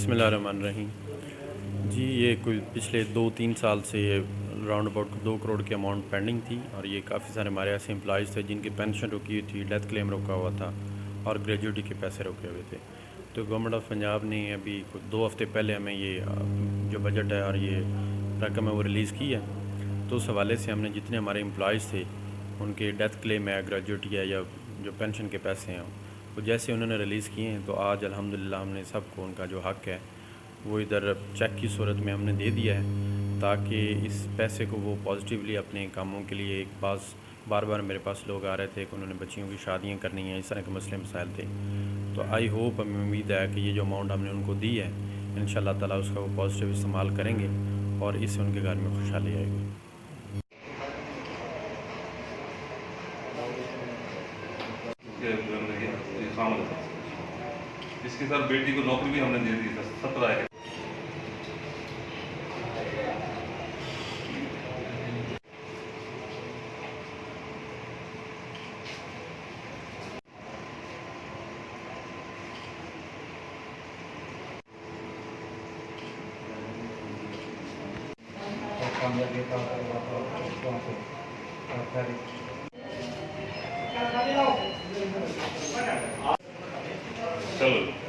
बिस्मिल्लाहिर्रहमानिर्रहीम। जी ये कोई पिछले 2-3 साल से ये राउंड अबाउट 2 करोड़ की अमाउंट पेंडिंग थी और ये काफ़ी सारे हमारे ऐसे एम्प्लॉयज़ थे जिनकी पेंशन रुकी हुई थी, डेथ क्लेम रुका हुआ था और ग्रेजुएटी के पैसे रुके हुए थे। तो गवर्नमेंट ऑफ पंजाब ने अभी कुछ 2 हफ़्ते पहले हमें ये जो बजट है और ये रकम है वो रिलीज़ की है। तो उस हवाले से हमने जितने हमारे एम्प्लॉयज़ थे उनके डेथ क्लेम है, ग्रेजुएटी है या जो पेंशन के पैसे हैं वो जैसे उन्होंने रिलीज़ किए हैं तो आज अल्हम्दुलिल्लाह हमने सबको उनका जो हक़ है वो इधर चेक की सूरत में हमने दे दिया है, ताकि इस पैसे को वो पॉजिटिवली अपने कामों के लिए एक बार बार मेरे पास लोग आ रहे थे कि उन्होंने बच्चियों की शादियां करनी हैं, इस तरह के मसले मसाइल थे। तो आई होप, हमें उम्मीद है कि ये जो अमाउंट हमने उनको दी है इंशाअल्लाह ताला उसका वो पॉजिटिव इस्तेमाल करेंगे और इससे उनके घर में खुशहाली आएगी। इसके साथ बेटी को नौकरी भी हमने दे दी था 17 है। चलो